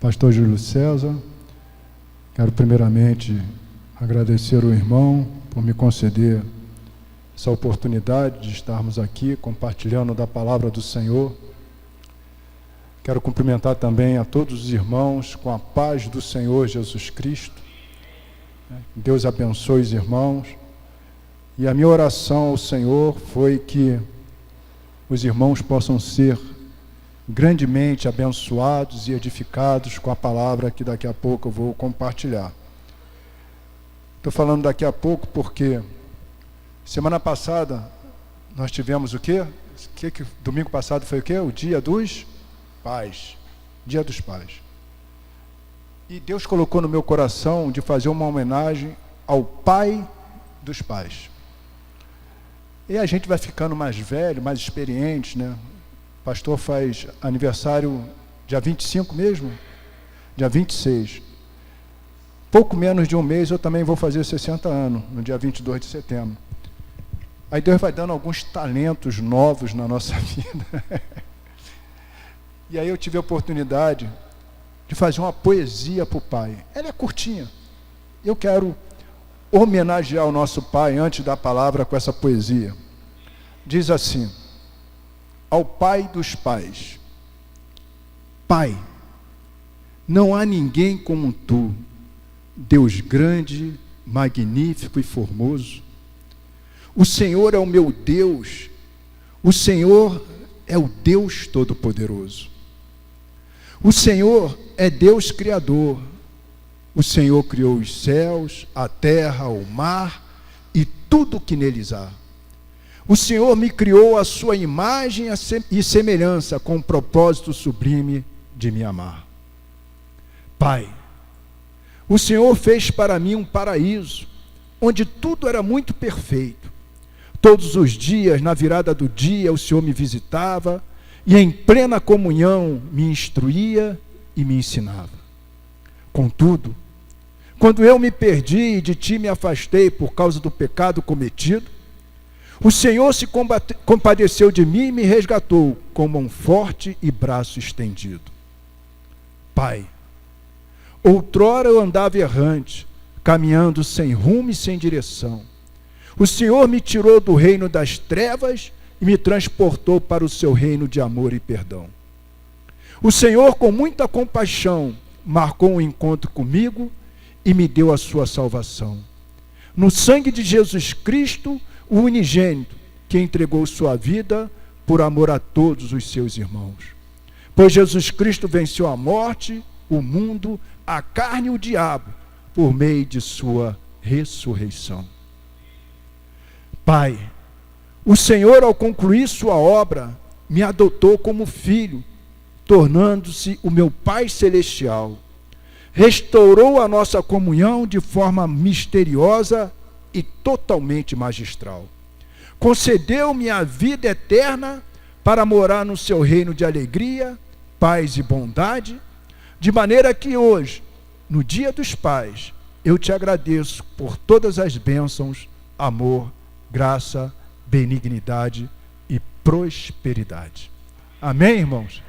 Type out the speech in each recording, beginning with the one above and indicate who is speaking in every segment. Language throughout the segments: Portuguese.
Speaker 1: Pastor Júlio César. Quero primeiramente agradecer ao irmão por me conceder essa oportunidade de estarmos aqui compartilhando da palavra do Senhor. Quero cumprimentar também a todos os irmãos com a paz do Senhor Jesus Cristo. Deus abençoe os irmãos. E a minha oração ao Senhor foi que os irmãos possam ser grandemente abençoados e edificados com a palavra que daqui a pouco eu vou compartilhar. Estou falando daqui a pouco porque semana passada nós tivemos o quê? Domingo passado foi o quê? O Dia dos Pais. Dia dos Pais. E Deus colocou no meu coração de fazer uma homenagem ao Pai dos Pais. E a gente vai ficando mais velho, mais experiente, né? O pastor faz aniversário dia 25 mesmo? Dia 26. Pouco menos de um mês eu também vou fazer 60 anos, no dia 22 de setembro. Aí Deus vai dando alguns talentos novos na nossa vida. E aí eu tive a oportunidade de fazer uma poesia para o pai. Ela é curtinha. Eu quero homenagear o nosso pai antes da palavra com essa poesia. Diz assim: ao Pai dos pais: Pai, não há ninguém como tu, Deus grande, magnífico e formoso. O Senhor é o meu Deus, o Senhor é o Deus Todo-Poderoso. O Senhor é Deus Criador. O Senhor criou os céus, a terra, o mar e tudo o que neles há. O Senhor me criou à sua imagem e semelhança, com o propósito sublime de me amar. Pai, o Senhor fez para mim um paraíso, onde tudo era muito perfeito. Todos os dias, na virada do dia, o Senhor me visitava e em plena comunhão me instruía e me ensinava. Contudo, quando eu me perdi e de ti me afastei por causa do pecado cometido, o Senhor se compadeceu de mim e me resgatou com mão forte e braço estendido. Pai, outrora eu andava errante, caminhando sem rumo e sem direção. O Senhor me tirou do reino das trevas e me transportou para o seu reino de amor e perdão. O Senhor, com muita compaixão, marcou um encontro comigo e me deu a sua salvação. No sangue de Jesus Cristo, o unigênito, que entregou sua vida por amor a todos os seus irmãos. Pois Jesus Cristo venceu a morte, o mundo, a carne e o diabo, por meio de sua ressurreição. Pai, o Senhor, ao concluir sua obra, me adotou como filho, tornando-se o meu Pai celestial. Restaurou a nossa comunhão de forma misteriosa e totalmente magistral. Concedeu-me a vida eterna para morar no seu reino de alegria, paz e bondade, de maneira que hoje, no Dia dos Pais, eu te agradeço por todas as bênçãos, amor, graça, benignidade e prosperidade. Amém, irmãos?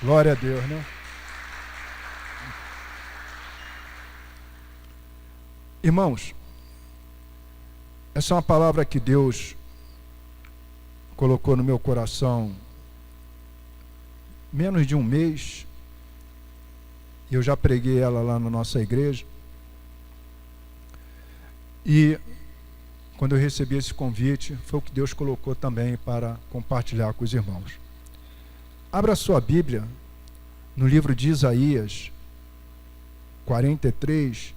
Speaker 1: Glória a Deus, né? Irmãos, essa é uma palavra que Deus colocou no meu coração menos de um mês, e eu já preguei ela lá na nossa igreja. E quando eu recebi esse convite, foi o que Deus colocou também para compartilhar com os irmãos. Abra sua Bíblia no livro de Isaías 43,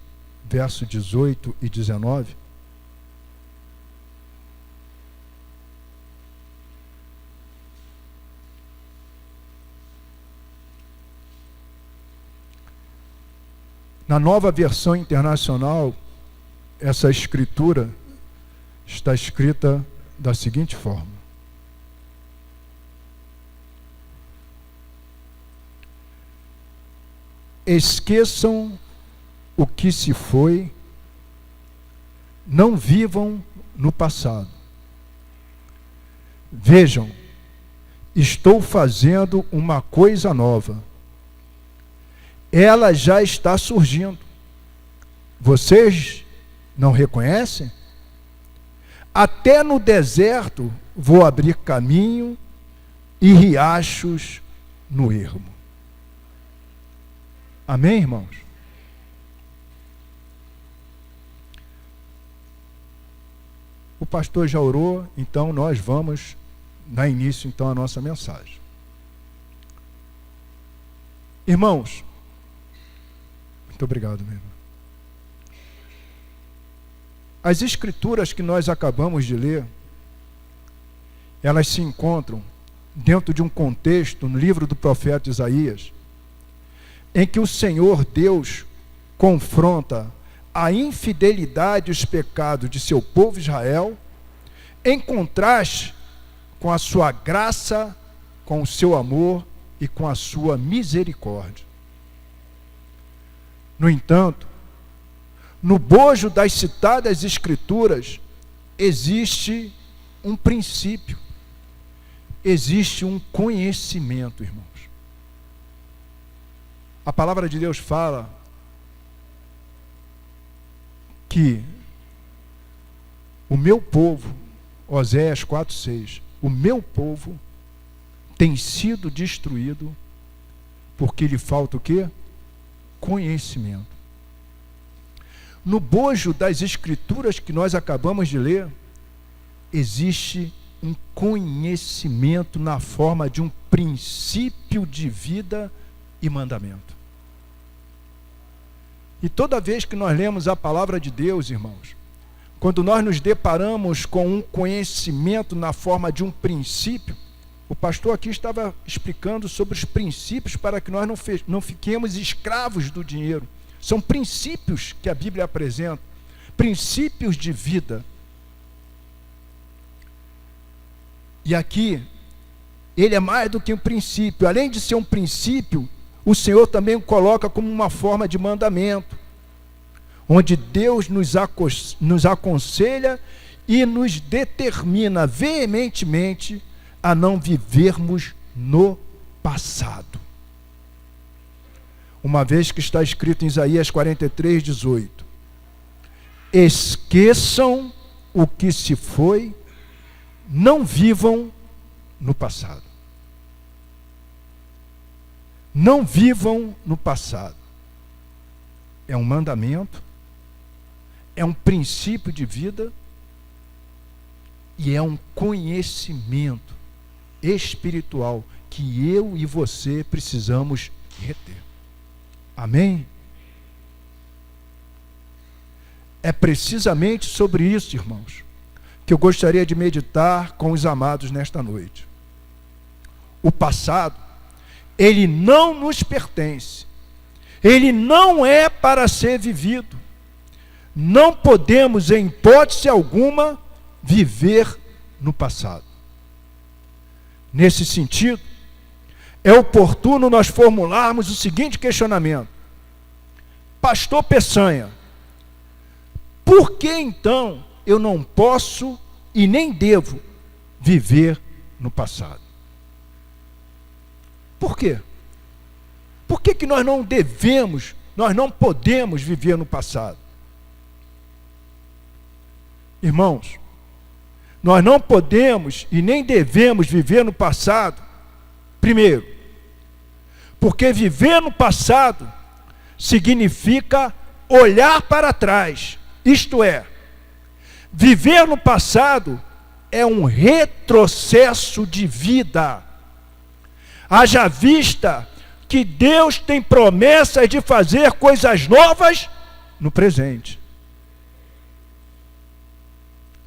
Speaker 1: verso 18 e 19. Na Nova Versão Internacional, essa escritura está escrita da seguinte forma: esqueçam o que se foi, não vivam no passado. Vejam, estou fazendo uma coisa nova. ela já está surgindo. Vocês não reconhecem? Até no deserto vou abrir caminho e riachos no ermo. Amém, irmãos? O pastor já orou, então nós vamos dar início então à nossa mensagem. Irmãos, muito obrigado, meu irmão. As escrituras que nós acabamos de ler, elas se encontram dentro de um contexto no livro do profeta Isaías, em que o Senhor Deus confronta a infidelidade e os pecados de seu povo Israel, em contraste com a sua graça, com o seu amor e com a sua misericórdia. No entanto, no bojo das citadas escrituras, existe um princípio, existe um conhecimento, irmãos. A palavra de Deus fala que o meu povo, Oséias 4:6, o meu povo tem sido destruído porque lhe falta o quê? Conhecimento. No bojo das escrituras que nós acabamos de ler, existe um conhecimento na forma de um princípio de vida e mandamento. E toda vez que nós lemos a palavra de Deus, irmãos, quando nós nos deparamos com um conhecimento na forma de um princípio, o pastor aqui estava explicando sobre os princípios para que nós não fiquemos escravos do dinheiro. São princípios que a Bíblia apresenta, princípios de vida. E aqui, ele é mais do que um princípio. Além de ser um princípio, o Senhor também o coloca como uma forma de mandamento, onde Deus nos aconselha e nos determina veementemente a não vivermos no passado. Uma vez que está escrito em Isaías 43:18, esqueçam o que se foi, não vivam no passado. Não vivam no passado. É um mandamento, é um princípio de vida e é um conhecimento espiritual que eu e você precisamos reter. Amém? É precisamente sobre isso, irmãos, que eu gostaria de meditar com os amados nesta noite. O passado, ele não nos pertence. Ele não é para ser vivido. Não podemos, em hipótese alguma, viver no passado. Nesse sentido, é oportuno nós formularmos o seguinte questionamento: Pastor Peçanha, por que então eu não posso e nem devo viver no passado? Por quê? Por que nós não devemos, nós não podemos viver no passado? Irmãos, nós não podemos e nem devemos viver no passado, primeiro, porque viver no passado significa olhar para trás, isto é, viver no passado é um retrocesso de vida. Haja vista que Deus tem promessas de fazer coisas novas no presente.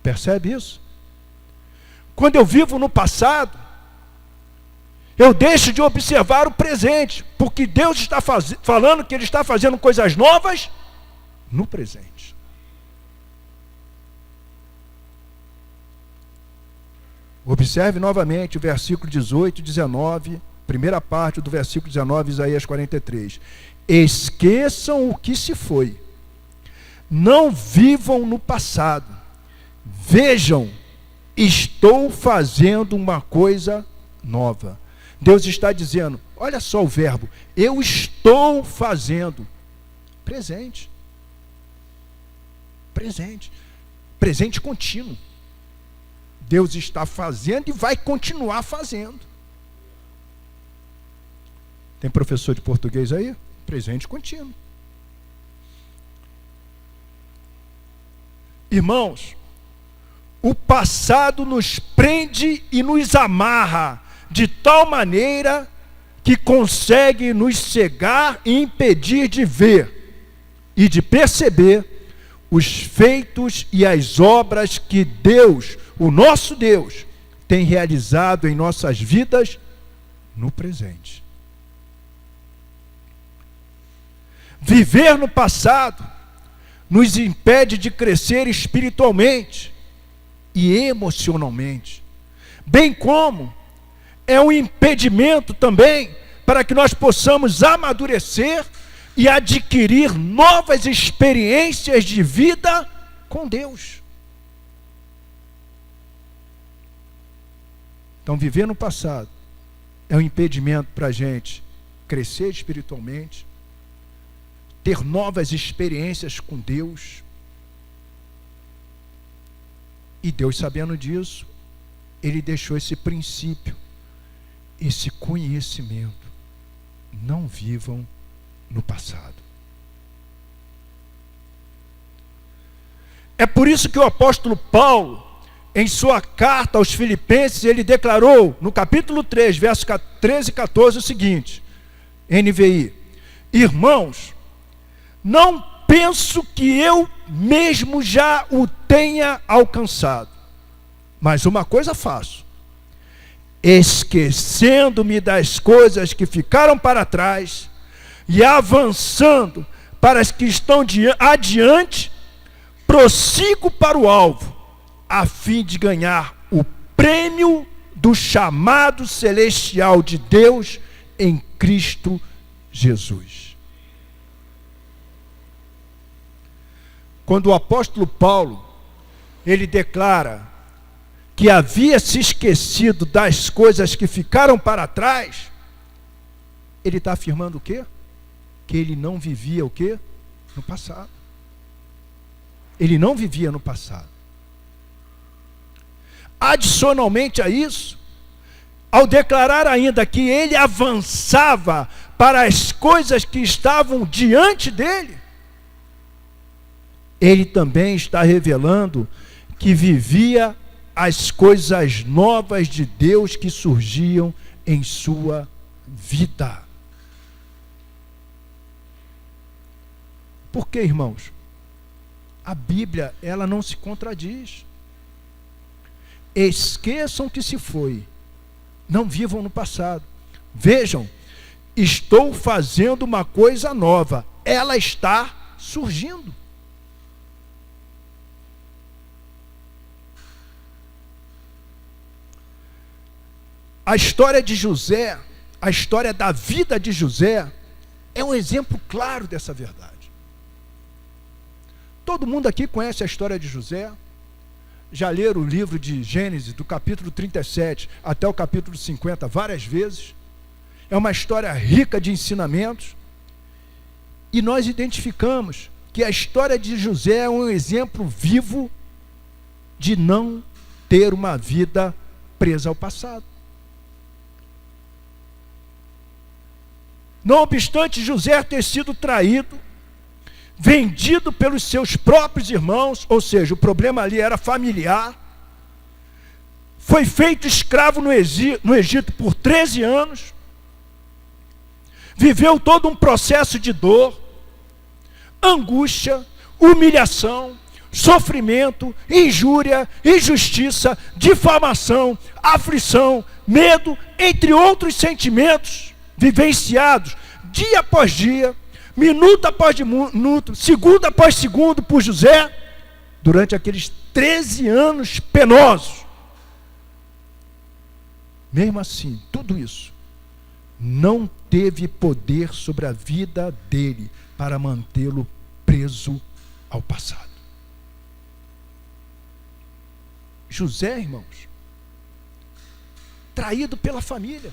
Speaker 1: Percebe isso? Quando eu vivo no passado, eu deixo de observar o presente, porque Deus está falando que Ele está fazendo coisas novas no presente. Observe novamente o versículo 18 e 19, primeira parte do versículo 19, Isaías 43. Esqueçam o que se foi, não vivam no passado, vejam, estou fazendo uma coisa nova. Deus está dizendo,
Speaker 2: Olha só o verbo, eu estou fazendo. Presente. Presente. Presente contínuo. Deus está fazendo e vai continuar fazendo. Tem professor de português aí? Presente contínuo. Irmãos, o passado nos prende e nos amarra de tal maneira que consegue nos cegar e impedir de ver e de perceber os feitos e as obras que Deus, o nosso Deus, tem realizado em nossas vidas no presente. Viver no passado nos impede de crescer espiritualmente e emocionalmente, bem como é um impedimento também para que nós possamos amadurecer e adquirir novas experiências de vida com Deus. Então, viver no passado é um impedimento para a gente crescer espiritualmente, ter novas experiências com Deus. E Deus, sabendo disso, Ele deixou esse princípio, esse conhecimento. Não vivam no passado. É por isso que o apóstolo Paulo, em sua carta aos Filipenses, ele declarou, no capítulo 3, versos 13 e 14, o seguinte, NVI: irmãos, não penso que eu mesmo já o tenha alcançado, mas uma coisa faço, esquecendo-me das coisas que ficaram para trás e avançando para as que estão adiante, prossigo para o alvo, a fim de ganhar o prêmio do chamado celestial de Deus em Cristo Jesus. Quando o apóstolo Paulo, ele declara que havia se esquecido das coisas que ficaram para trás, ele está afirmando o quê? Que ele não vivia o quê? No passado. Ele não vivia no passado. Adicionalmente a isso, ao declarar ainda que ele avançava para as coisas que estavam diante dele, ele também está revelando que vivia as coisas novas de Deus que surgiam em sua vida. Por quê, irmãos? A Bíblia, ela não se contradiz. Esqueçam que se foi. Não vivam no passado. Vejam, estou fazendo uma coisa nova. Ela está surgindo. A história de José, a história da vida de José, é um exemplo claro dessa verdade. Todo mundo aqui conhece a história de José, já leram o livro de Gênesis, do capítulo 37 até o capítulo 50, várias vezes. É uma história rica de ensinamentos, e nós identificamos que a história de José é um exemplo vivo de não ter uma vida presa ao passado. Não obstante José ter sido traído, vendido pelos seus próprios irmãos, ou seja, o problema ali era familiar, foi feito escravo no Egito por 13 anos, viveu todo um processo de dor, angústia, humilhação, sofrimento, injúria, injustiça, difamação, aflição, medo, entre outros sentimentos vivenciados dia após dia, minuto após minuto, segundo após segundo por José, durante aqueles 13 anos penosos. Mesmo assim, tudo isso não teve poder sobre a vida dele para mantê-lo preso ao passado. José, irmãos, traído pela família,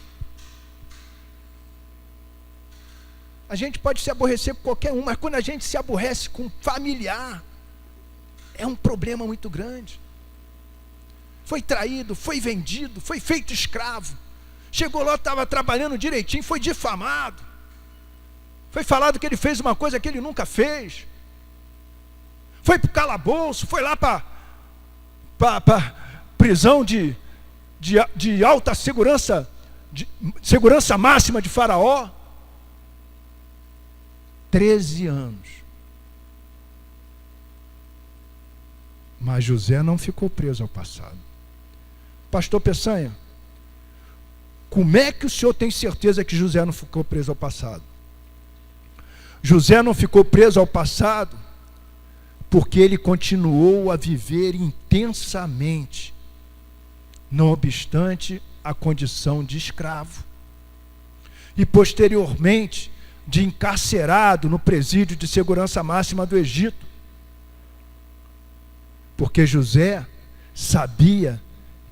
Speaker 2: A gente pode se aborrecer com qualquer um, mas quando a gente se aborrece com um familiar, é um problema muito grande. Foi traído, foi vendido, foi feito escravo. Chegou lá, estava trabalhando direitinho, foi difamado. Foi falado que ele fez uma coisa que ele nunca fez. Foi para o calabouço, foi lá para prisão de alta segurança, de segurança máxima de Faraó. 13 anos. Mas José não ficou preso ao passado. Pastor Peçanha, como é que o senhor tem certeza que José não ficou preso ao passado? José não ficou preso ao passado porque ele continuou a viver intensamente, não obstante a condição de escravo. E posteriormente, de encarcerado no presídio de segurança máxima do Egito. Porque José sabia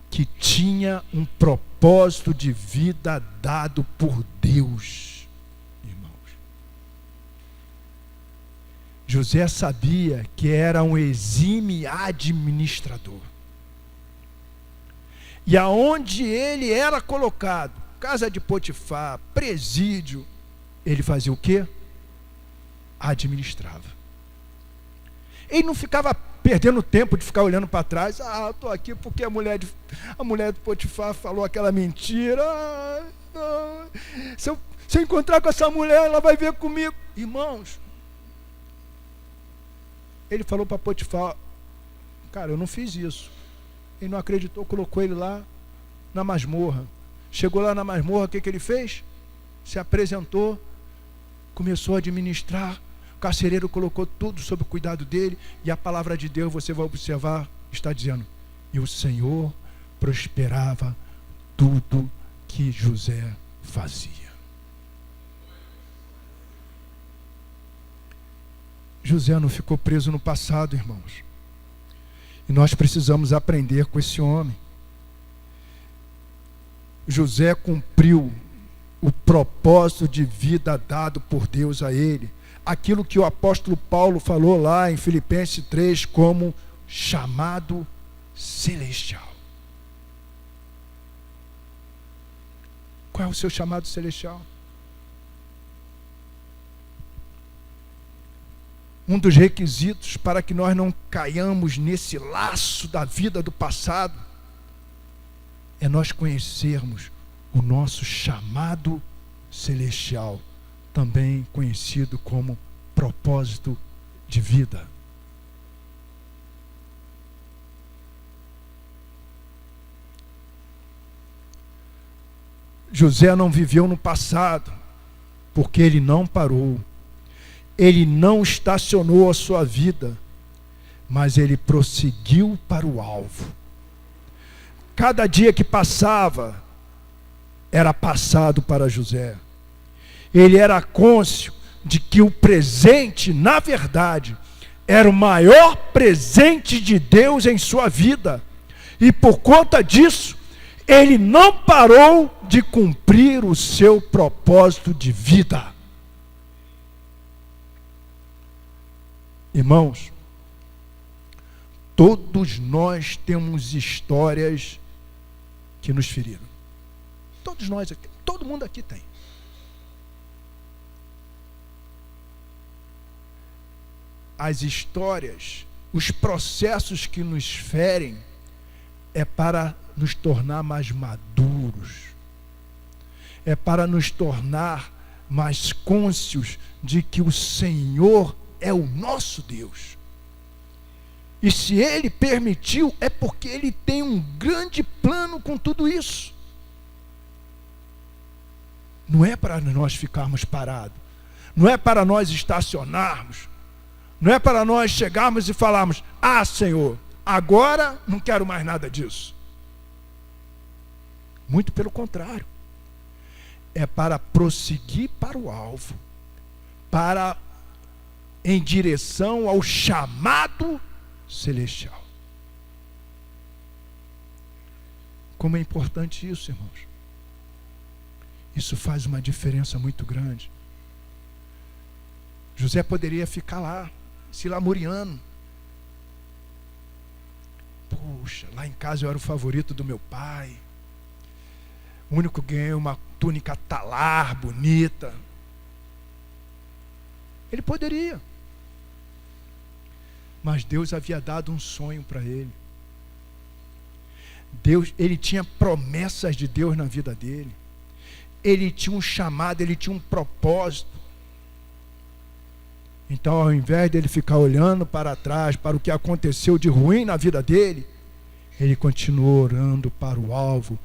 Speaker 2: que tinha um propósito de vida dado por Deus, irmãos. José sabia que era um exímio administrador. E aonde ele era colocado, casa de Potifar, presídio, ele fazia o quê? Administrava. Ele não ficava perdendo tempo de ficar olhando para trás. Ah, estou aqui porque a mulher de Potifar falou aquela mentira. Não. Se eu encontrar com essa mulher, ela vai ver comigo. Irmãos, ele falou para Potifar, cara, eu não fiz isso. Ele não acreditou, colocou ele lá na masmorra. Chegou lá na masmorra, o que ele fez? Se apresentou, começou a administrar. O carcereiro colocou tudo sob o cuidado dele, e a palavra de Deus, você vai observar, está dizendo, e o Senhor prosperava tudo que José fazia. José não ficou preso no passado, irmãos. E nós precisamos aprender com esse homem. José cumpriu o propósito de vida dado por Deus a ele. Aquilo que o apóstolo Paulo falou lá em Filipenses 3 como chamado celestial. Qual é o seu chamado celestial? Um dos requisitos para que nós não caiamos nesse laço da vida do passado é nós conhecermos o nosso chamado celestial, também conhecido como propósito de vida. José não viveu no passado, porque ele não parou. Ele não estacionou a sua vida, mas ele prosseguiu para o alvo. Cada dia que passava, era passado para José. Ele era cônscio de que o presente, na verdade, era o maior presente de Deus em sua vida. E por conta disso, ele não parou de cumprir o seu propósito de vida. Irmãos, todos nós temos histórias que nos feriram. Todos nós aqui, todo mundo aqui tem. As histórias, os processos que nos ferem é para nos tornar mais maduros. É para nos tornar mais cônscios de que o Senhor é o nosso Deus. E se Ele permitiu, é porque Ele tem um grande plano com tudo isso. Não é para nós ficarmos parados. Não é para nós estacionarmos. Não é para nós chegarmos e falarmos, ah, Senhor, agora não quero mais nada disso. Muito pelo contrário. É para prosseguir para o alvo. Para em direção ao chamado celestial. Como é importante isso, irmãos. Isso faz uma diferença muito grande. José poderia ficar lá, se lamuriando. Puxa, lá em casa eu era o favorito do meu pai. O único que ganhei uma túnica talar, bonita. Ele poderia. Mas Deus havia dado um sonho para ele. Ele tinha promessas de Deus na vida dele. Ele tinha um chamado, ele tinha um propósito. Então, ao invés dele ficar olhando para trás, para o que aconteceu de ruim na vida dele, ele continuou orando para o alvo,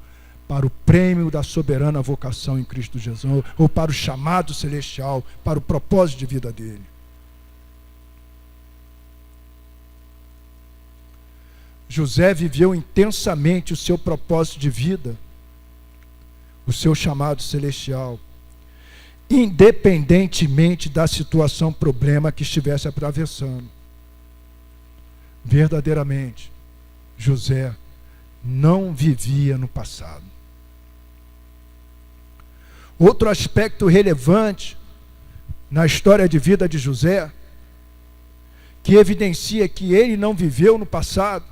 Speaker 2: para o prêmio da soberana vocação em Cristo Jesus, ou para o chamado celestial, para o propósito de vida dele. José viveu intensamente o seu propósito de vida, o seu chamado celestial, independentemente da situação, problema que estivesse atravessando. Verdadeiramente, José não vivia no passado. Outro aspecto relevante na história de vida de José, que evidencia que ele não viveu no passado,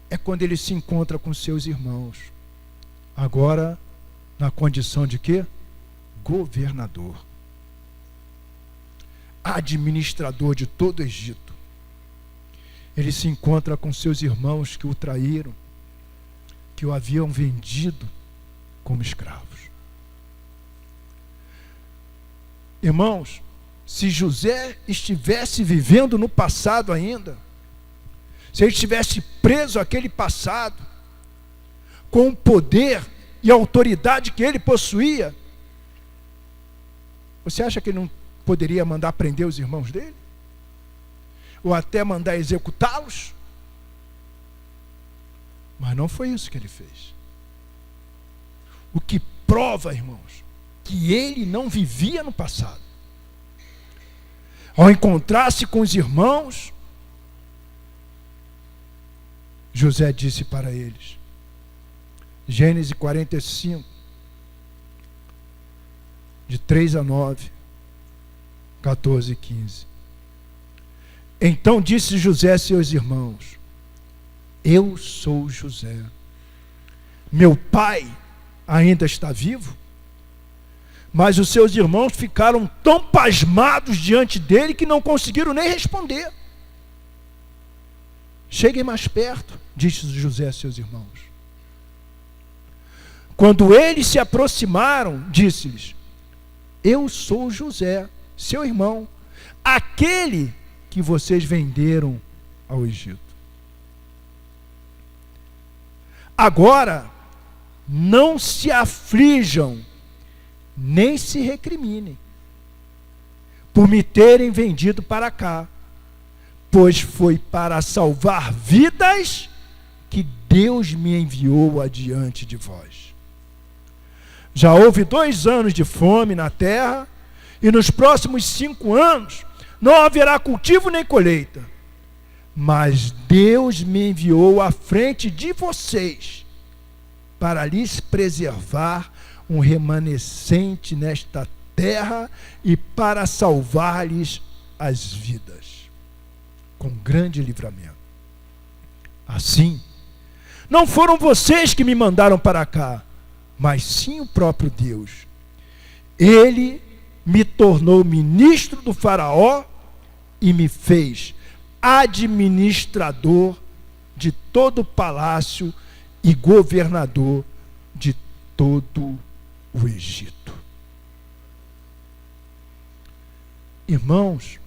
Speaker 2: é quando ele se encontra com seus irmãos. Agora, na condição de quê? Governador. Administrador de todo o Egito. Ele se encontra com seus irmãos que o traíram, que o haviam vendido como escravos. Irmãos, se José estivesse vivendo no passado ainda, se ele estivesse preso àquele passado, com o poder e a autoridade que ele possuía, você acha que ele não poderia mandar prender os irmãos dele? Ou até mandar executá-los? Mas não foi isso que ele fez. O que prova, irmãos, que ele não vivia no passado. Ao encontrar-se com os irmãos, José disse para eles, Gênesis 45, de 3 a 9, 14 e 15. Então disse José a seus irmãos, eu sou José. Meu pai ainda está vivo? Mas os seus irmãos ficaram tão pasmados diante dele que não conseguiram nem responder. Cheguem mais perto, disse José a seus irmãos. Quando eles se aproximaram, disse-lhes, eu sou José, seu irmão, aquele que vocês venderam ao Egito. Agora, não se aflijam, nem se recriminem, por me terem vendido para cá, pois foi para salvar vidas que Deus me enviou adiante de vós. Já houve 2 anos de fome na terra, e nos próximos 5 anos não haverá cultivo nem colheita. Mas Deus me enviou à frente de vocês, para lhes preservar um remanescente nesta terra e para salvar-lhes as vidas, com grande livramento. Assim, não foram vocês que me mandaram para cá, mas sim o próprio Deus. Ele me tornou ministro do Faraó e me fez administrador de todo o palácio e governador de todo o Egito. Irmãos,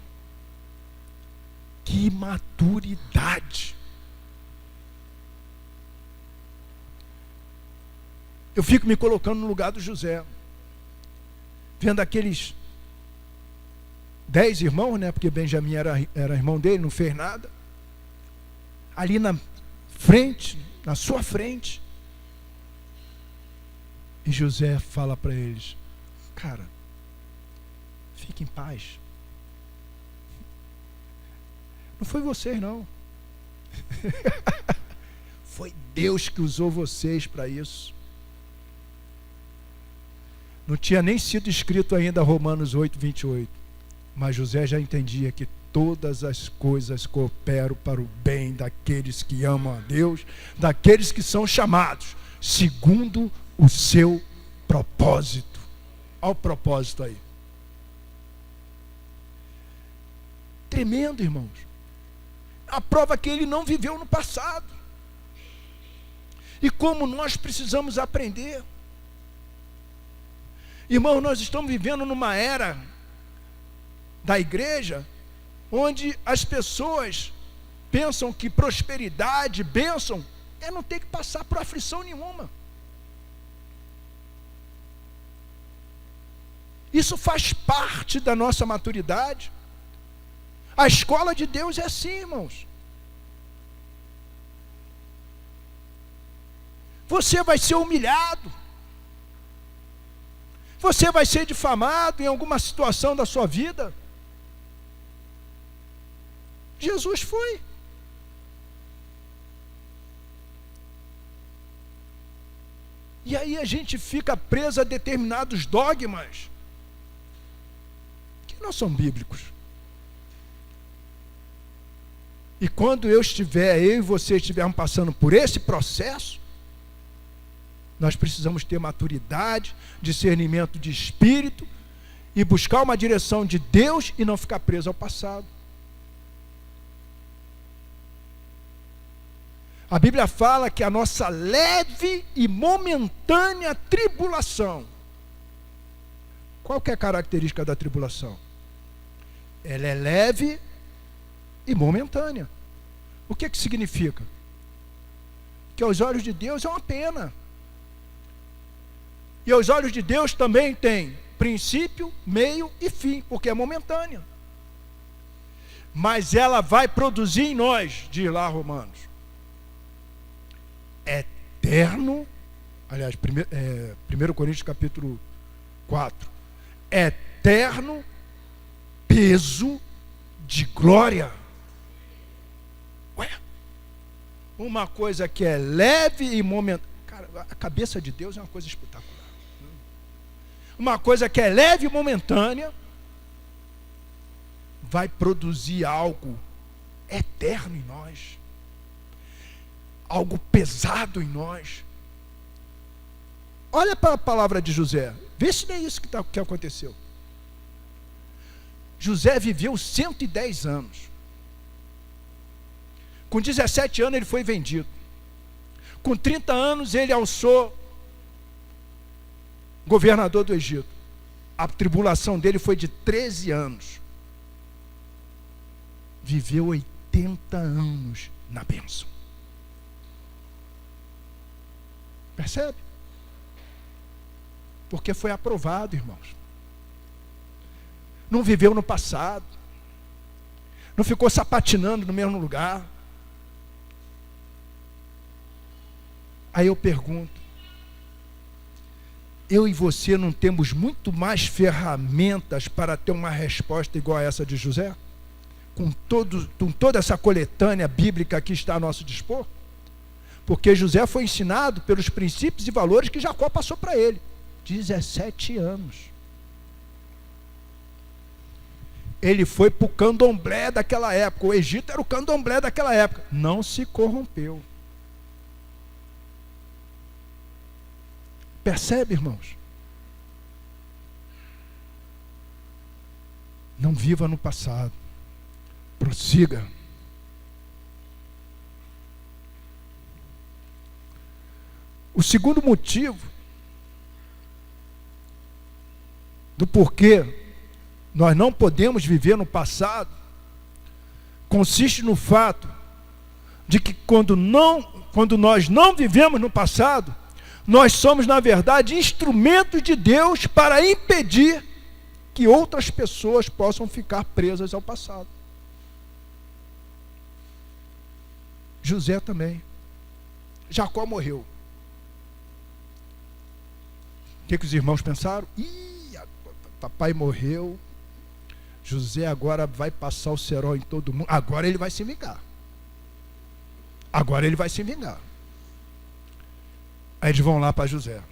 Speaker 2: que maturidade! Eu fico me colocando no lugar do José, vendo aqueles 10 irmãos, né? Porque Benjamim era irmão dele, não fez nada. Ali na frente, na sua frente. E José fala para eles, cara, fique em paz. Não foi vocês, não. Foi Deus que usou vocês para isso. Não tinha nem sido escrito ainda Romanos 8, 28. Mas José já entendia que todas as coisas cooperam para o bem daqueles que amam a Deus, daqueles que são chamados segundo o seu propósito. Olha o propósito aí. Tremendo, irmãos. A prova que ele não viveu no passado. E como nós precisamos aprender. Irmãos, nós estamos vivendo numa era da igreja onde as pessoas pensam que prosperidade, bênção, é não ter que passar por aflição nenhuma. Isso faz parte da nossa maturidade. A escola de Deus é assim, irmãos. Você vai ser humilhado. Você vai ser difamado em alguma situação da sua vida. Jesus foi. E aí a gente fica preso a determinados dogmas que não são bíblicos. E quando eu e você estivermos passando por esse processo, nós precisamos ter maturidade, discernimento de espírito e buscar uma direção de Deus e não ficar preso ao passado. A Bíblia fala que a nossa leve e momentânea tribulação. Qual que é a característica da tribulação? Ela é leve e momentânea. O que significa? Que aos olhos de Deus é uma pena. E aos olhos de Deus também tem princípio, meio e fim, porque é momentânea. Mas ela vai produzir em nós, diz lá Romanos, eterno, aliás, 1 Coríntios capítulo 4, eterno peso de glória. Ué, uma coisa que é leve e momentânea. Cara, a cabeça de Deus é uma coisa espetacular. Uma coisa que é leve e momentânea vai produzir algo eterno em nós, algo pesado em nós. Olha para a palavra de José, vê se não é isso que aconteceu. José viveu 110 anos. Com 17 anos ele foi vendido. Com 30 anos ele alçou governador do Egito. A tribulação dele foi de 13 anos. Viveu 80 anos na bênção. Percebe? Porque foi aprovado, irmãos. Não viveu no passado. Não ficou sapatinando no mesmo lugar. Aí eu pergunto, eu e você não temos muito mais ferramentas para ter uma resposta igual a essa de José? Com toda essa coletânea bíblica que está a nosso dispor? Porque José foi ensinado pelos princípios e valores que Jacó passou para ele. 17 anos. Ele foi para o candomblé daquela época. O Egito era o candomblé daquela época. Não se corrompeu. Percebe, irmãos? Não viva no passado. Prossiga. O segundo motivo do porquê nós não podemos viver no passado consiste no fato de que quando nós não vivemos no passado, nós somos, na verdade, instrumentos de Deus para impedir que outras pessoas possam ficar presas ao passado. José também. Jacó morreu. O que os irmãos pensaram? Papai morreu. José agora vai passar o cerol em todo mundo. Agora ele vai se vingar. Agora ele vai se vingar. Aí eles vão lá para José.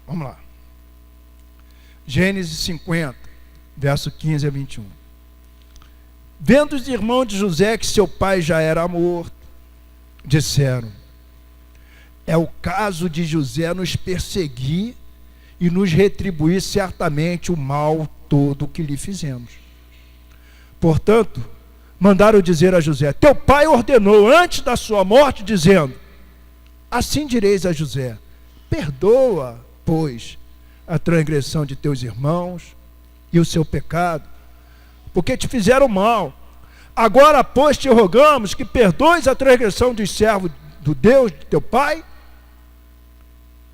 Speaker 2: Vamos lá. Gênesis 50, verso 15 a 21. Vendo os irmãos de José que seu pai já era morto, disseram: é o caso de José nos perseguir e nos retribuir certamente o mal todo que lhe fizemos. Portanto, mandaram dizer a José: teu pai ordenou antes da sua morte, dizendo: assim direis a José: perdoa, pois, a transgressão de teus irmãos e o seu pecado, porque te fizeram mal. Agora, pois, te rogamos que perdoes a transgressão dos servos do Deus de teu pai.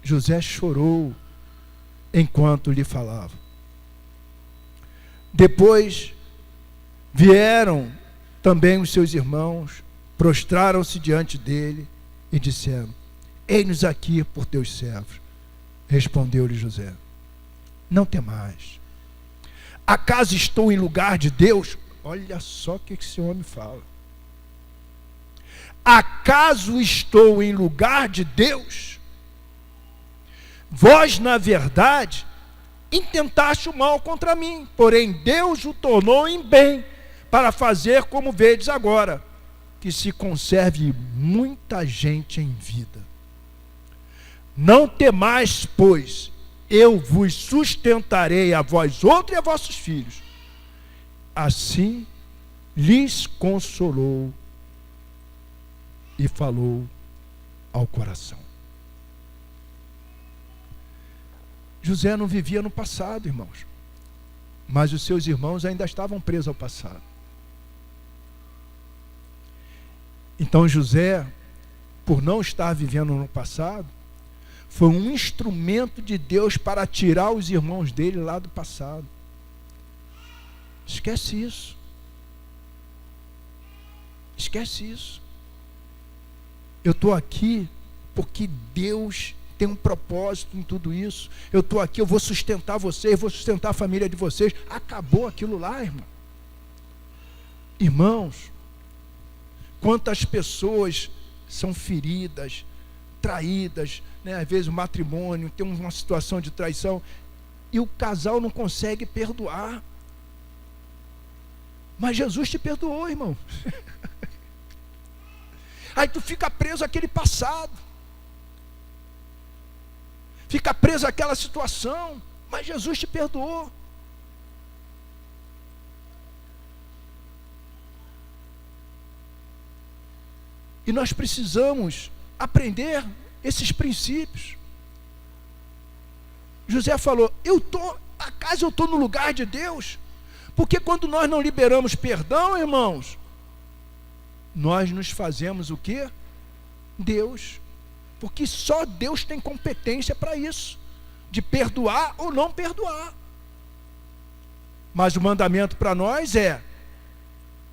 Speaker 2: José chorou enquanto lhe falava. Depois vieram também os seus irmãos, prostraram-se diante dele e disseram: eis-nos aqui por teus servos. Respondeu-lhe José: não temais. Acaso estou em lugar de Deus? Olha só o que esse homem fala. Acaso estou em lugar de Deus? Vós, na verdade, intentaste o mal contra mim, porém Deus o tornou em bem, para fazer como vedes agora, que se conserve muita gente em vida. Não temais, pois, eu vos sustentarei a vós outros e a vossos filhos. Assim lhes consolou e falou ao coração. José não vivia no passado, irmãos, mas os seus irmãos ainda estavam presos ao passado. Então José, por não estar vivendo no passado, foi um instrumento de Deus para tirar os irmãos dele lá do passado. Esquece isso. Esquece isso. Eu estou aqui porque Deus tem um propósito em tudo isso. Eu estou aqui, eu vou sustentar vocês, vou sustentar a família de vocês. Acabou aquilo lá, irmão. Irmãos, quantas pessoas são feridas, traídas, né? Às vezes o matrimônio tem uma situação de traição e o casal não consegue perdoar. Mas Jesus te perdoou, irmão. Aí tu fica preso àquele passado, fica preso àquela situação, mas Jesus te perdoou. E nós precisamos aprender esses princípios. José falou: acaso eu estou no lugar de Deus? Porque quando nós não liberamos perdão, irmãos, nós nos fazemos o quê? Deus. Porque só Deus tem competência para isso, de perdoar ou não perdoar. Mas o mandamento para nós é: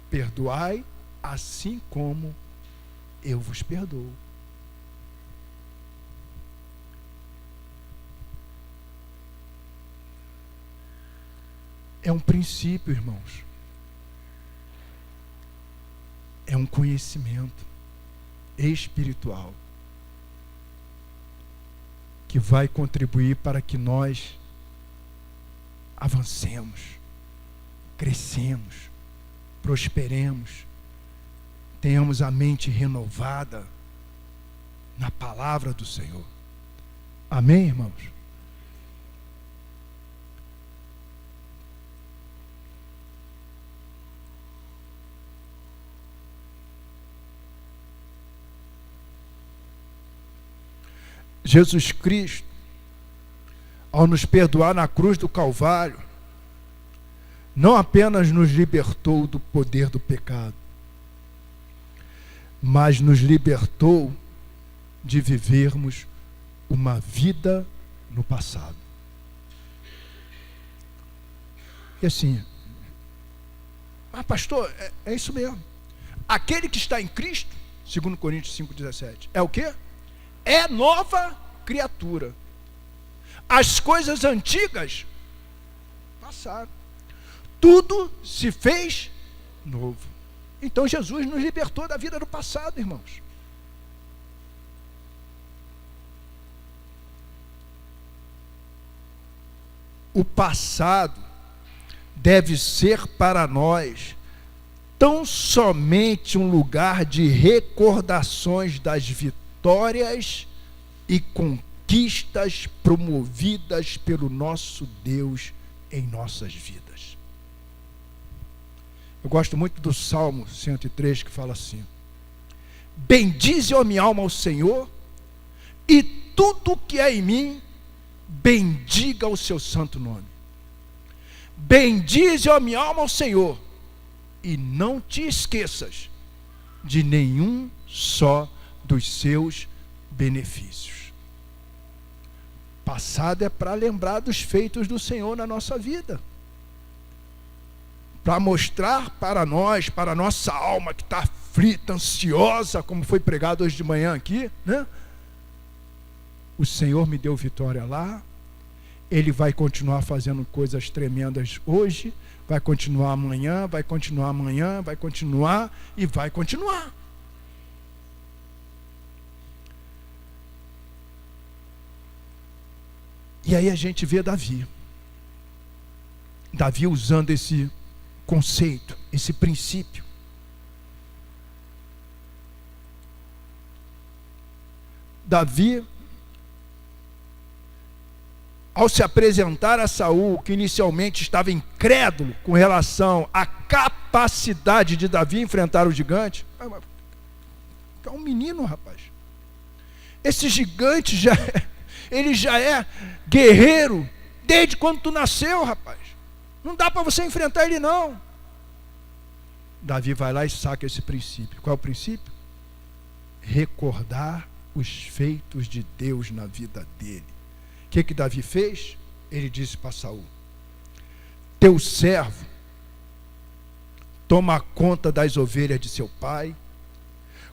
Speaker 2: perdoai assim como eu vos perdoo. É um princípio, irmãos. É um conhecimento espiritual que vai contribuir para que nós avancemos, crescemos, prosperemos, tenhamos a mente renovada na palavra do Senhor. Amém, irmãos? Jesus Cristo, ao nos perdoar na cruz do Calvário, não apenas nos libertou do poder do pecado, mas nos libertou de vivermos uma vida no passado. E assim, mas pastor, é isso mesmo. Aquele que está em Cristo, 2 Coríntios 5,17, é o quê? É nova criatura. As coisas antigas passaram. Tudo se fez novo. Então Jesus nos libertou da vida do passado, irmãos. O passado deve ser para nós tão somente um lugar de recordações das vitórias e conquistas promovidas pelo nosso Deus em nossas vidas. Eu gosto muito do Salmo 103, que fala assim: bendize, ó minha alma, ao Senhor, e tudo que é em mim, bendiga o seu santo nome. Bendize, ó minha alma, ao Senhor, e não te esqueças de nenhum só dos seus benefícios. Passado é para lembrar dos feitos do Senhor na nossa vida, para mostrar para nós, para a nossa alma que está aflita, ansiosa, como foi pregado hoje de manhã aqui, né? O Senhor me deu vitória lá, Ele vai continuar fazendo coisas tremendas hoje, vai continuar amanhã, vai continuar amanhã, vai continuar e vai continuar. E aí a gente vê Davi usando esse conceito, esse princípio. Davi, ao se apresentar a Saul, que inicialmente estava incrédulo com relação à capacidade de Davi enfrentar o gigante, é um menino, rapaz. Esse gigante ele já é guerreiro desde quando tu nasceu, rapaz. Não dá para você enfrentar ele, não. Davi vai lá e saca esse princípio. Qual é o princípio? Recordar os feitos de Deus na vida dele. O que Davi fez? Ele disse para Saul: teu servo toma conta das ovelhas de seu pai.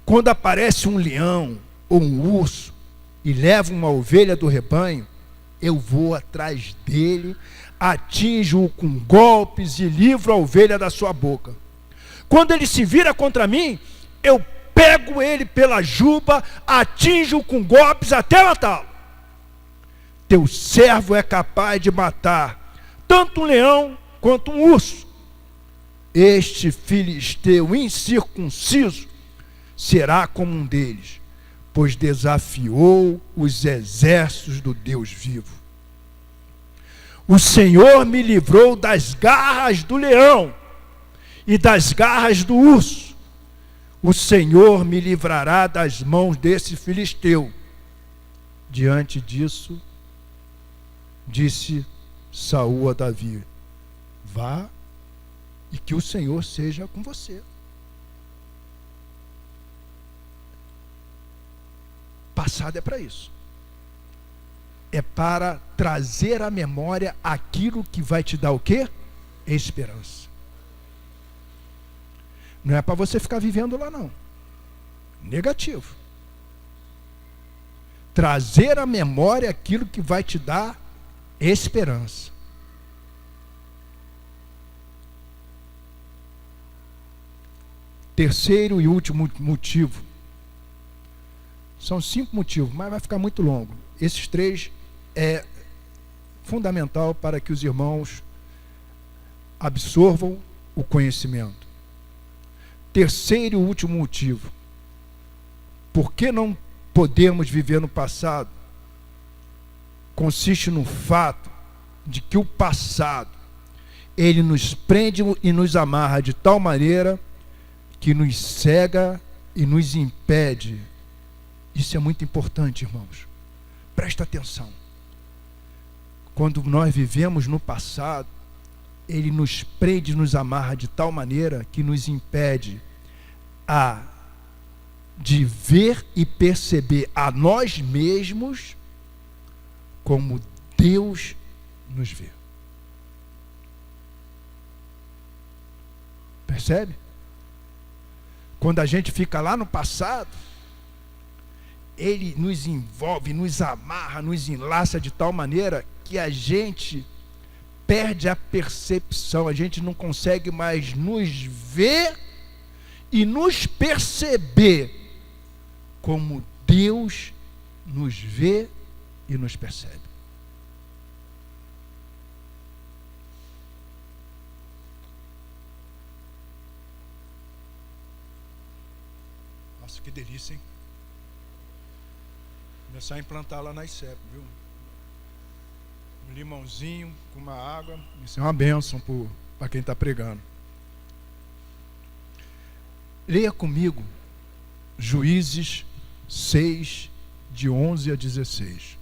Speaker 2: Quando aparece um leão ou um urso e leva uma ovelha do rebanho, eu vou atrás dele, atinjo-o com golpes e livro a ovelha da sua boca. Quando ele se vira contra mim, eu pego ele pela juba, atinjo-o com golpes até matá-lo. Teu servo é capaz de matar tanto um leão quanto um urso. Este filisteu incircunciso será como um deles, pois desafiou os exércitos do Deus vivo. O Senhor me livrou das garras do leão e das garras do urso. O Senhor me livrará das mãos desse filisteu. Diante disso, disse Saul a Davi: vá e que o Senhor seja com você. Passado é para isso. É para trazer à memória aquilo que vai te dar o quê? Esperança. Não é para você ficar vivendo lá, não. Negativo. Trazer à memória aquilo que vai te dar esperança. Terceiro e último motivo. São 5 motivos, mas vai ficar muito longo. Esses 3 é fundamental para que os irmãos absorvam o conhecimento. Terceiro e último motivo. Por que não podemos viver no passado? Consiste no fato de que o passado, ele nos prende e nos amarra de tal maneira que nos cega e nos impede. Isso é muito importante, irmãos. Presta atenção. Quando nós vivemos no passado, ele nos prende e nos amarra de tal maneira que nos impede de ver e perceber a nós mesmos como Deus nos vê. Percebe? Quando a gente fica lá no passado, ele nos envolve, nos amarra, nos enlaça de tal maneira que a gente perde a percepção, a gente não consegue mais nos ver e nos perceber como Deus nos vê e nos percebe. Nossa, que delícia, hein? Começar a implantar lá na ICEP, viu? Um limãozinho com uma água. Isso é uma bênção para quem está pregando. Leia comigo Juízes 6, de 11 a 16.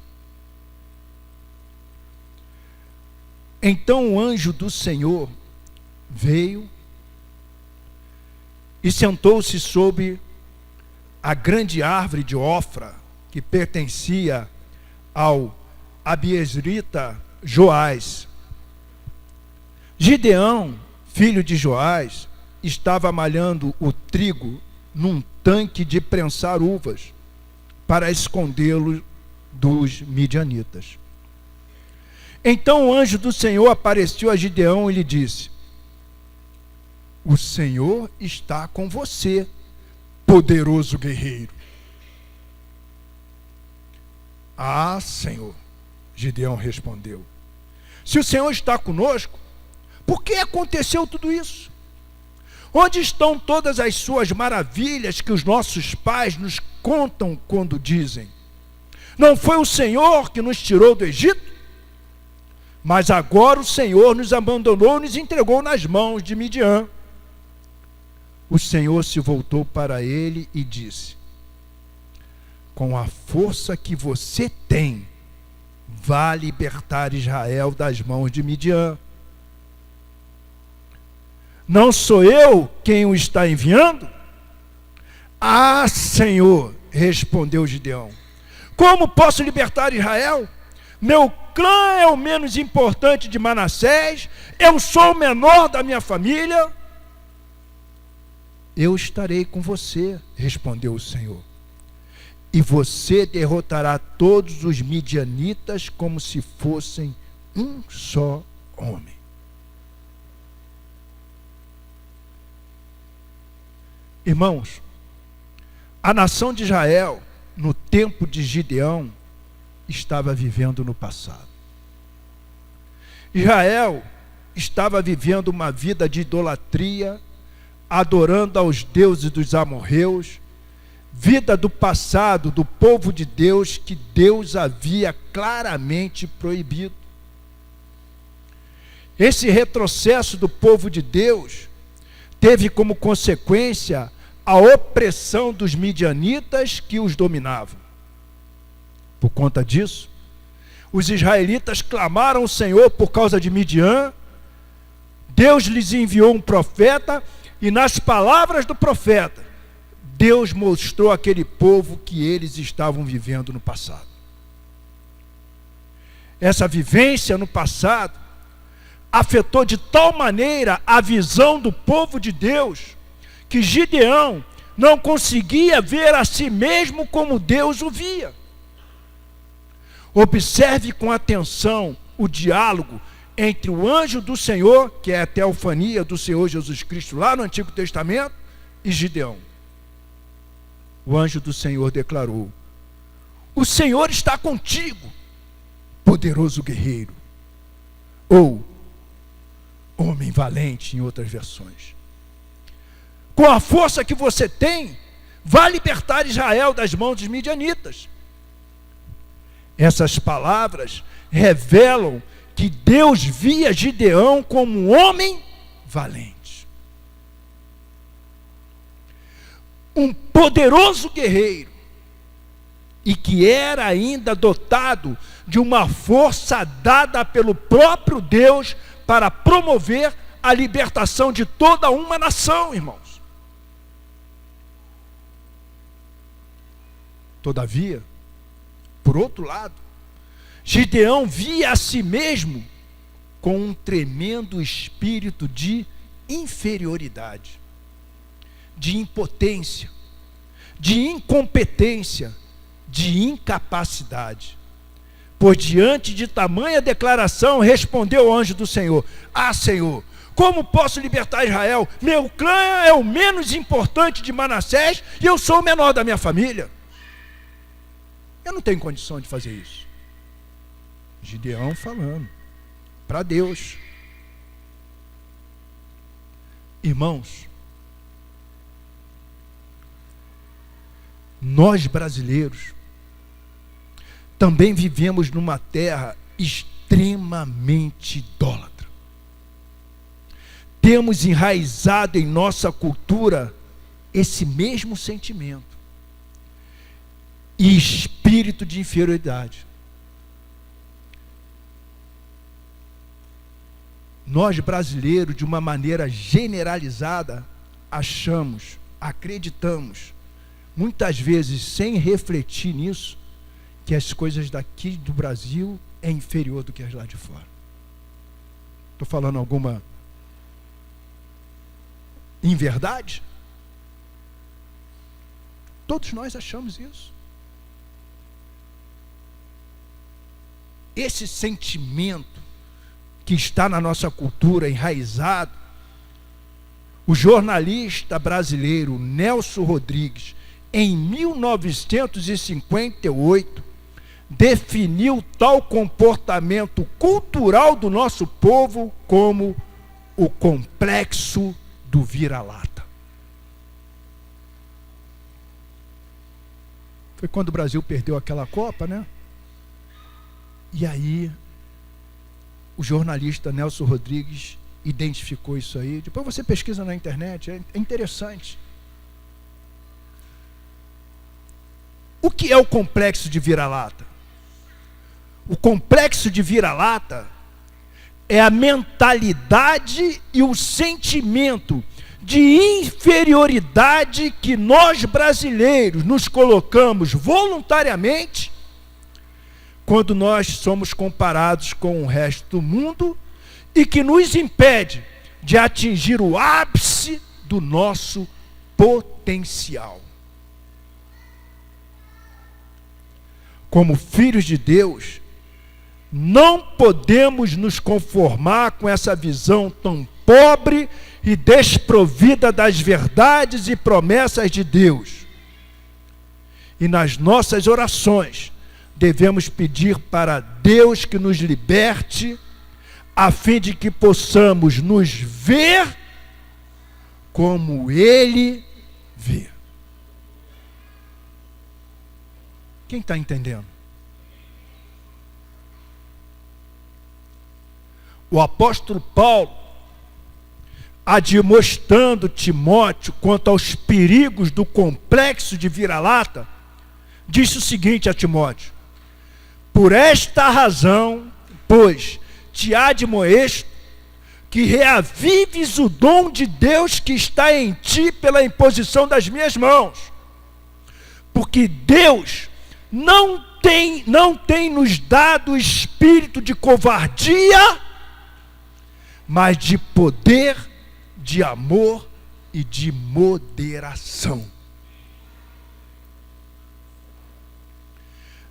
Speaker 2: Então o anjo do Senhor veio e sentou-se sobre a grande árvore de Ofra, que pertencia ao abiezrita Joás. Gideão, filho de Joás, estava malhando o trigo num tanque de prensar uvas para escondê-lo dos midianitas. Então o anjo do Senhor apareceu a Gideão e lhe disse: o Senhor está com você, poderoso guerreiro. Ah, Senhor, Gideão respondeu, se o Senhor está conosco, por que aconteceu tudo isso? Onde estão todas as suas maravilhas que os nossos pais nos contam quando dizem: não foi o Senhor que nos tirou do Egito? Mas agora o Senhor nos abandonou e nos entregou nas mãos de Midian. O Senhor se voltou para ele e disse: com a força que você tem, vá libertar Israel das mãos de Midian. Não sou eu quem o está enviando? Ah, Senhor, respondeu Gideão, como posso libertar Israel? Meu clã é o menos importante de Manassés, eu sou o menor da minha família. Eu estarei com você, respondeu o Senhor, e você derrotará todos os midianitas como se fossem um só homem. Irmãos, a nação de Israel, no tempo de Gideão, estava vivendo no passado. Israel estava vivendo uma vida de idolatria, adorando aos deuses dos amorreus, vida do passado do povo de Deus que Deus havia claramente proibido. Esse retrocesso do povo de Deus teve como consequência a opressão dos midianitas que os dominavam. Por conta disso, os israelitas clamaram ao Senhor por causa de Midian. Deus lhes enviou um profeta e nas palavras do profeta, Deus mostrou àquele povo que eles estavam vivendo no passado. Essa vivência no passado afetou de tal maneira a visão do povo de Deus, que Gideão não conseguia ver a si mesmo como Deus o via. Observe com atenção o diálogo entre o anjo do Senhor, que é a teofania do Senhor Jesus Cristo lá no Antigo Testamento, e Gideão. O anjo do Senhor declarou: o Senhor está contigo, poderoso guerreiro, ou homem valente em outras versões. Com a força que você tem, vá libertar Israel das mãos dos midianitas. Essas palavras revelam que Deus via Gideão como um homem valente, um poderoso guerreiro, e que era ainda dotado de uma força dada pelo próprio Deus para promover a libertação de toda uma nação, irmãos. Todavia, por outro lado, Gideão via a si mesmo com um tremendo espírito de inferioridade, de impotência, de incompetência, de incapacidade. Pois diante de tamanha declaração, respondeu o anjo do Senhor: ah, Senhor, como posso libertar Israel? Meu clã é o menos importante de Manassés e eu sou o menor da minha família. Eu não tenho condição de fazer isso. Gideão falando para Deus. Irmãos, nós brasileiros também vivemos numa terra extremamente idólatra. Temos enraizado em nossa cultura esse mesmo sentimento e espírito de inferioridade. Nós brasileiros, de uma maneira generalizada, acreditamos, muitas vezes sem refletir nisso, que as coisas daqui do Brasil é inferior do que as lá de fora. Estou falando alguma inverdade? Todos nós achamos isso. Esse sentimento que está na nossa cultura enraizado, o jornalista brasileiro Nelson Rodrigues, em 1958, definiu tal comportamento cultural do nosso povo como o complexo do vira-lata. Foi quando o Brasil perdeu aquela Copa, né? E aí, o jornalista Nelson Rodrigues identificou isso aí. Depois você pesquisa na internet, é interessante. O que é o complexo de vira-lata? O complexo de vira-lata é a mentalidade e o sentimento de inferioridade que nós brasileiros nos colocamos voluntariamente quando nós somos comparados com o resto do mundo e que nos impede de atingir o ápice do nosso potencial. Como filhos de Deus, não podemos nos conformar com essa visão tão pobre e desprovida das verdades e promessas de Deus. E nas nossas orações, devemos pedir para Deus que nos liberte, a fim de que possamos nos ver como Ele vê. Quem está entendendo? O apóstolo Paulo, admoestando Timóteo quanto aos perigos do complexo de vira-lata, disse o seguinte a Timóteo: por esta razão, pois, te admoesto que reavives o dom de Deus que está em ti pela imposição das minhas mãos. Porque Deus não tem nos dado espírito de covardia, mas de poder, de amor e de moderação.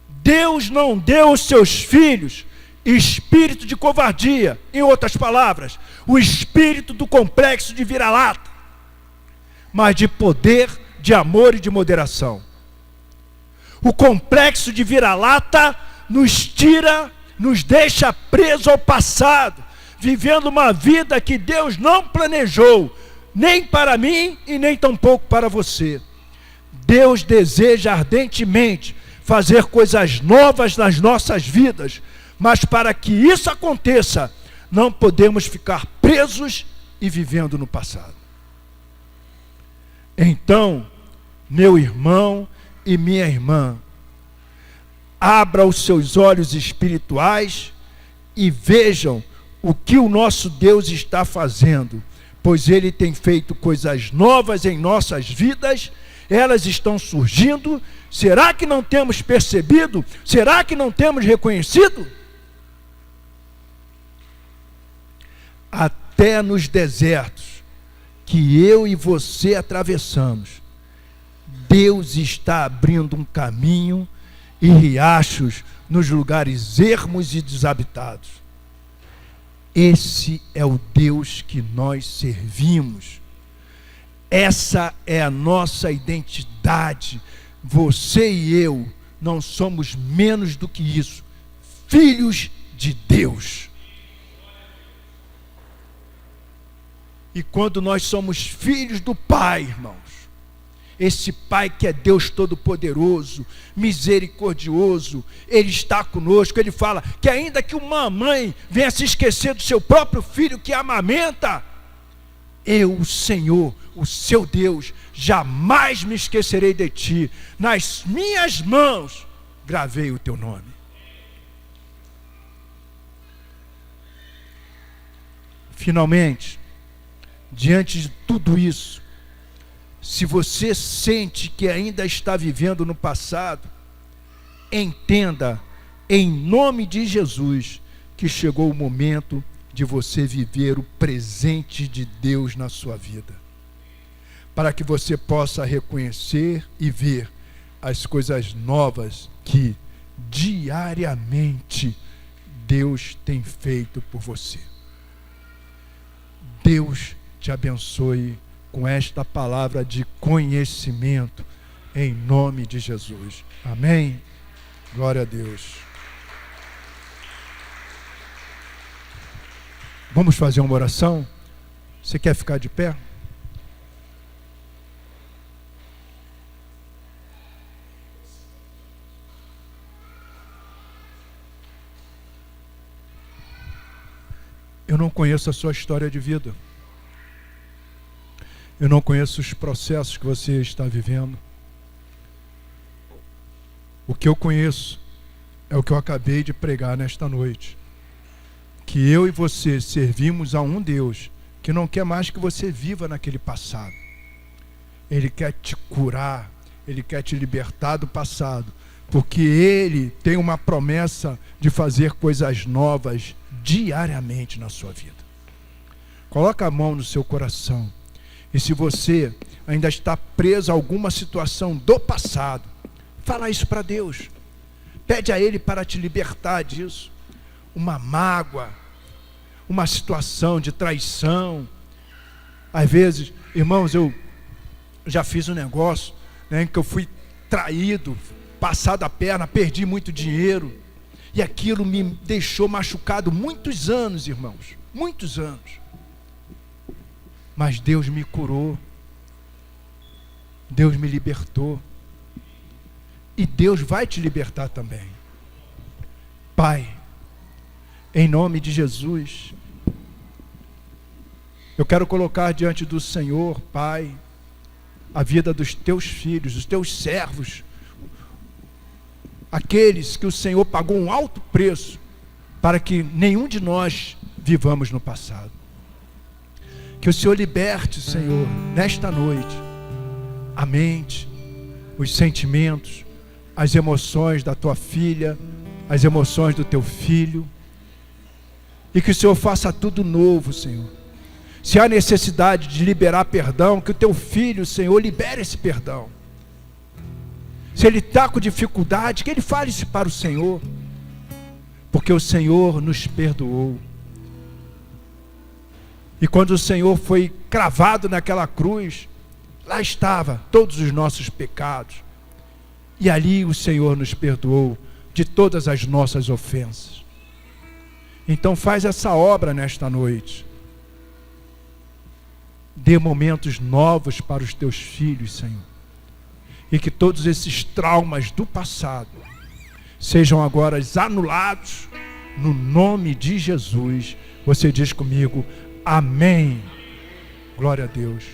Speaker 2: Deus não deu aos seus filhos espírito de covardia, em outras palavras, o espírito do complexo de vira-lata, mas de poder, de amor e de moderação. O complexo de vira-lata nos deixa preso ao passado, vivendo uma vida que Deus não planejou, nem para mim e nem tampouco para você. Deus deseja ardentemente fazer coisas novas nas nossas vidas, mas para que isso aconteça, não podemos ficar presos e vivendo no passado. Então, meu irmão e minha irmã, abra os seus olhos espirituais e vejam o que o nosso Deus está fazendo, pois Ele tem feito coisas novas em nossas vidas, elas estão surgindo. Será que não temos percebido? Será que não temos reconhecido? Até nos desertos que eu e você atravessamos, Deus está abrindo um caminho e riachos nos lugares ermos e desabitados. Esse é o Deus que nós servimos. Essa é a nossa identidade. Você e eu não somos menos do que isso, filhos de Deus. E quando nós somos filhos do Pai, irmãos, Esse Pai que é Deus Todo-Poderoso, misericordioso, Ele está conosco. Ele fala que ainda que uma mãe venha se esquecer do seu próprio filho que amamenta, eu, o Senhor, o seu Deus, jamais me esquecerei de ti. Nas minhas mãos gravei o teu nome. Finalmente, diante de tudo isso, se você sente que ainda está vivendo no passado, entenda, em nome de Jesus, que chegou o momento de você viver o presente de Deus na sua vida, para que você possa reconhecer e ver as coisas novas que diariamente Deus tem feito por você. Deus te abençoe com esta palavra de conhecimento, em nome de Jesus. Amém? Glória a Deus. Vamos fazer uma oração? Você quer ficar de pé? Eu não conheço a sua história de vida. Eu não conheço os processos que você está vivendo. O que eu conheço é o que eu acabei de pregar nesta noite. Que eu e você servimos a um Deus que não quer mais que você viva naquele passado. Ele quer te curar, Ele quer te libertar do passado, porque Ele tem uma promessa de fazer coisas novas diariamente na sua vida. Coloca a mão no seu coração. E se você ainda está preso a alguma situação do passado, fala isso para Deus. Pede a Ele para te libertar disso. Uma mágoa, uma situação de traição. Às vezes, irmãos, eu já fiz um negócio, né, em que eu fui traído, passado a perna, perdi muito dinheiro. E aquilo me deixou machucado muitos anos, irmãos. Muitos anos. Mas Deus me curou. Deus me libertou. E Deus vai te libertar também. Pai, em nome de Jesus, eu quero colocar diante do Senhor, Pai, a vida dos teus filhos, dos teus servos, aqueles que o Senhor pagou um alto preço para que nenhum de nós vivamos no passado. Que o Senhor liberte, Senhor, nesta noite, a mente, os sentimentos, as emoções da tua filha, as emoções do teu filho, e que o Senhor faça tudo novo, Senhor. Se há necessidade de liberar perdão, que o teu filho, Senhor, libere esse perdão. Se ele está com dificuldade, que ele fale isso para o Senhor, porque o Senhor nos perdoou. E quando o Senhor foi cravado naquela cruz, lá estava todos os nossos pecados. E ali o Senhor nos perdoou de todas as nossas ofensas. Então faz essa obra nesta noite. Dê momentos novos para os teus filhos, Senhor. E que todos esses traumas do passado sejam agora anulados no nome de Jesus. Você diz comigo, amém. Glória a Deus.